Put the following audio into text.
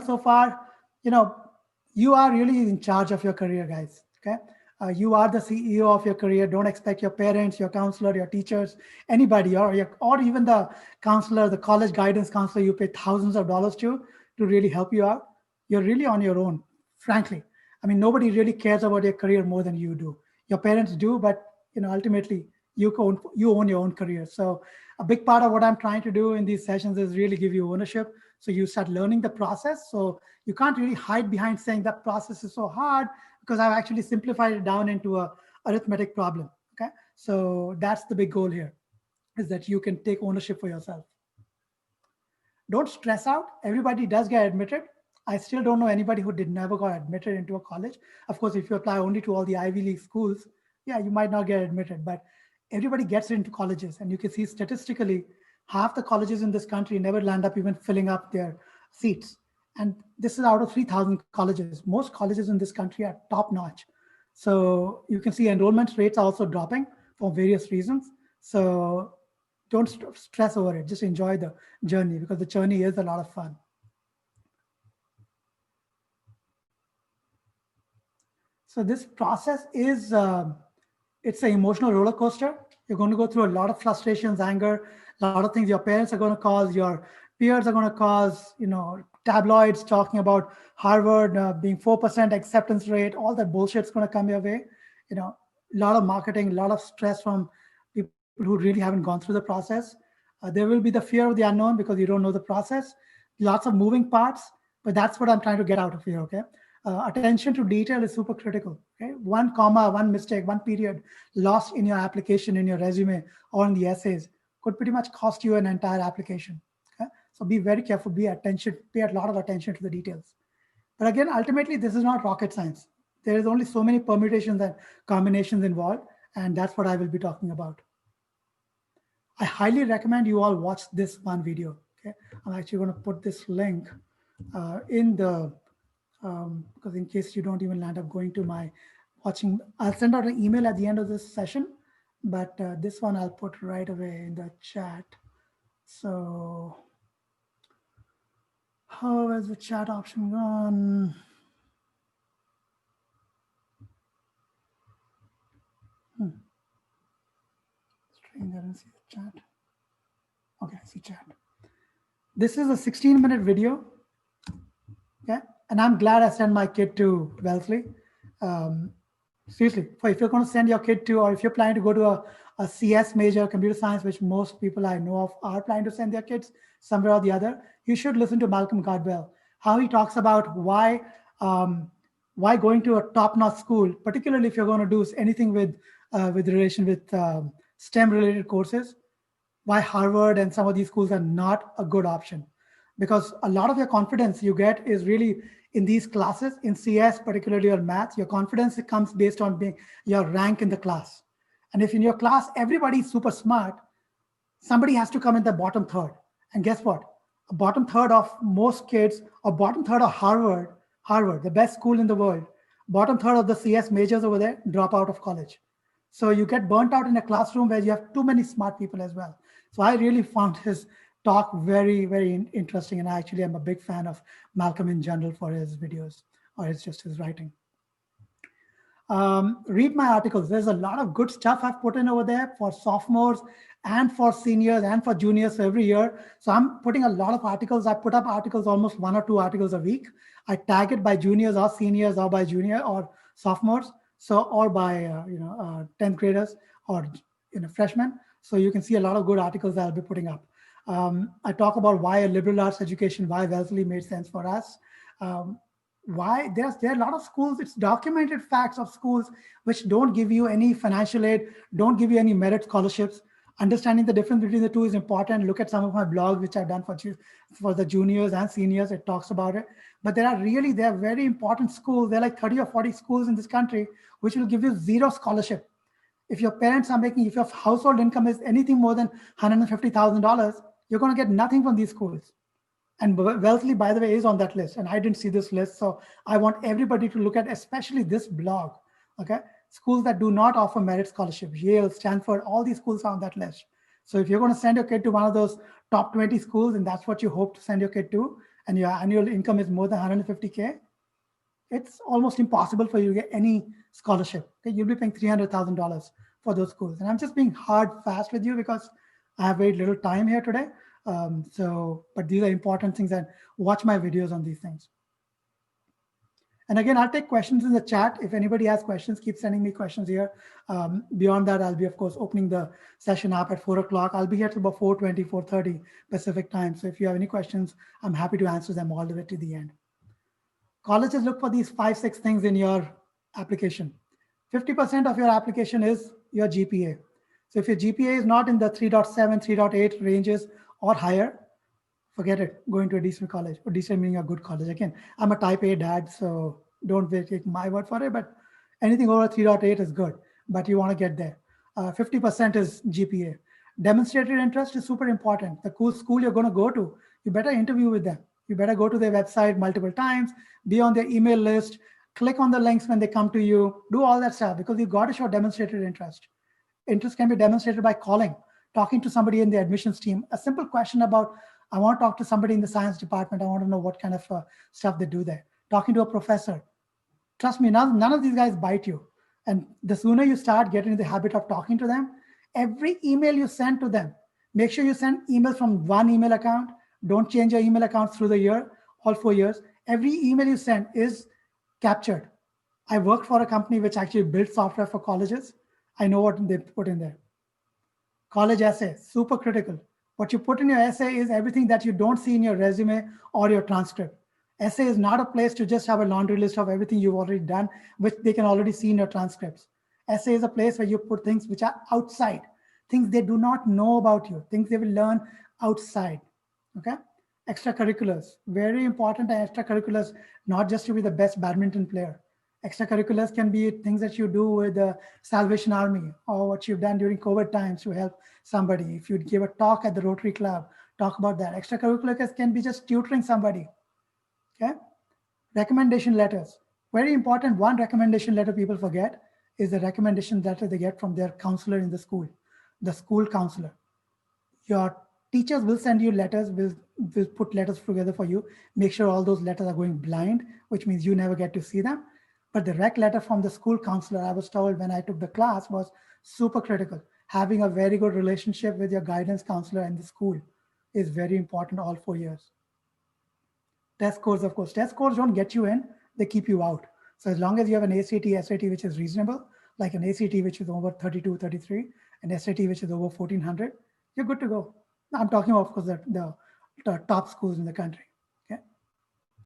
so far, you know, you are really in charge of your career, guys. Okay. You are the CEO of your career. Don't expect your parents, your counselor, your teachers, anybody, or even the counselor, the college guidance counselor you pay thousands of dollars to really help you out. You're really on your own, frankly. I mean, nobody really cares about your career more than you do. Your parents do, but ultimately you own your own career. So a big part of what I'm trying to do in these sessions is really give you ownership. So you start learning the process. So you can't really hide behind saying that process is so hard, because I've actually simplified it down into a arithmetic problem. Okay. So that's the big goal here, is that you can take ownership for yourself. Don't stress out. Everybody does get admitted. I still don't know anybody who did never got admitted into a college. Of course, if you apply only to all the Ivy League schools, yeah, you might not get admitted, but everybody gets into colleges. And you can see statistically, half the colleges in this country never land up even filling up their seats. And this is out of 3,000 colleges. Most colleges in this country are top notch. So you can see enrollment rates are also dropping for various reasons. So don't stress over it. Just enjoy the journey, because the journey is a lot of fun. So this process is, it's an emotional roller coaster. You're going to go through a lot of frustrations, anger, a lot of things your parents are going to cause, your peers are going to cause, tabloids talking about Harvard being 4% acceptance rate, all that bullshit's going to come your way. A lot of marketing, a lot of stress from people who really haven't gone through the process. There will be the fear of the unknown because you don't know the process. Lots of moving parts, but that's what I'm trying to get out of here, okay? Attention to detail is super critical. Okay, one comma, one mistake, one period lost in your application, in your resume, or in the essays could pretty much cost you an entire application. Okay, so be very careful. Pay a lot of attention to the details. But again, ultimately, this is not rocket science. There is only so many permutations and combinations involved, and that's what I will be talking about. I highly recommend you all watch this one video. Okay, I'm actually going to put this link in the. Because in case you don't even land up going to my watching, I'll send out an email at the end of this session, but this one I'll put right away in the chat. So how is the chat option gone? Strange, I don't see the chat. Okay, I see chat. This is a 16-minute video. Okay, and I'm glad I sent my kid to Wellesley. Seriously, if you're going to send your kid to, or if you're planning to go to a CS major, computer science, which most people I know of are planning to send their kids somewhere or the other, you should listen to Malcolm Gladwell, how he talks about why going to a top-notch school, particularly if you're going to do anything with relation with STEM-related courses, why Harvard and some of these schools are not a good option. Because a lot of your confidence you get is really in these classes, in CS, particularly your math, your confidence comes based on being your rank in the class. And if in your class, everybody's super smart, somebody has to come in the bottom third. And guess what? A bottom third of most kids, or bottom third of Harvard, the best school in the world, bottom third of the CS majors over there drop out of college. So you get burnt out in a classroom where you have too many smart people as well. So I really found his talk very, very interesting. And I actually am a big fan of Malcolm in general for his videos, or it's just his writing. Read my articles. There's a lot of good stuff I've put in over there for sophomores and for seniors and for juniors every year. So I'm putting a lot of articles. I put up articles, almost 1 or 2 articles a week. I tag it by juniors or seniors, or by junior or sophomores. So, or by 10th graders or freshmen. So you can see a lot of good articles that I'll be putting up. I talk about why a liberal arts education, why Wellesley made sense for us. Why there are a lot of schools, it's documented facts of schools which don't give you any financial aid, don't give you any merit scholarships. Understanding the difference between the two is important. Look at some of my blogs, which I've done for the juniors and seniors. It talks about it. But there are very important schools. There are like 30 or 40 schools in this country which will give you 0 scholarship. If your parents are if your household income is anything more than $150,000, you're going to get nothing from these schools. And Wellesley, by the way, is on that list. And I didn't see this list. So I want everybody to look at, especially this blog, okay? Schools that do not offer merit scholarships, Yale, Stanford, all these schools are on that list. So if you're going to send your kid to one of those top 20 schools, and that's what you hope to send your kid to, and your annual income is more than 150K, it's almost impossible for you to get any scholarship. Okay, you'll be paying $300,000 for those schools. And I'm just being hard fast with you because I have very little time here today. But these are important things, and watch my videos on these things. And again, I'll take questions in the chat. If anybody has questions, keep sending me questions here. Beyond that, I'll be, of course, opening the session up at 4 o'clock. I'll be here till about 4:20, 4:30 Pacific time. So if you have any questions, I'm happy to answer them all the way to the end. Colleges look for these 5-6 things in your application. 50% of your application is your GPA. So if your GPA is not in the 3.7, 3.8 ranges or higher, forget it. Go into a decent college, or decent meaning a good college. Again, I'm a type A dad, so don't take my word for it, but anything over 3.8 is good, but you want to get there. 50% is GPA. Demonstrated interest is super important. The cool school you're going to go to, you better interview with them. You better go to their website multiple times, be on their email list, click on the links when they come to you, do all that stuff, because you've got to show demonstrated interest. Interest can be demonstrated by calling, talking to somebody in the admissions team. A simple question about, I want to talk to somebody in the science department. I want to know what kind of stuff they do there. Talking to a professor. Trust me, none of these guys bite you. And the sooner you start getting in the habit of talking to them, every email you send to them, make sure you send emails from one email account. Don't change your email accounts through the year, all 4 years. Every email you send is captured. I worked for a company which actually built software for colleges. I know what they put in there. College essay, super critical. What you put in your essay is everything that you don't see in your resume or your transcript. Essay is not a place to just have a laundry list of everything you've already done, which they can already see in your transcripts. Essay is a place where you put things which are outside, things they do not know about you, things they will learn outside. Okay? Extracurriculars, very important. Extracurriculars, not just to be the best badminton player. Extracurriculars can be things that you do with the Salvation Army, or what you've done during COVID times to help somebody. If you give a talk at the Rotary Club, talk about that. Extracurriculars can be just tutoring somebody. Okay? Recommendation letters, very important. One recommendation letter people forget is the recommendation letter they get from their counselor in the school counselor. Your teachers will send you letters, will put letters together for you. Make sure all those letters are going blind, which means you never get to see them. But the rec letter from the school counselor, I was told when I took the class, was super critical. Having a very good relationship with your guidance counselor in the school is very important all 4 years. Test scores, of course. Test scores don't get you in, they keep you out. So as long as you have an ACT, SAT, which is reasonable, like an ACT, which is over 32, 33, and SAT, which is over 1400, you're good to go. I'm talking about, of course, the top schools in the country.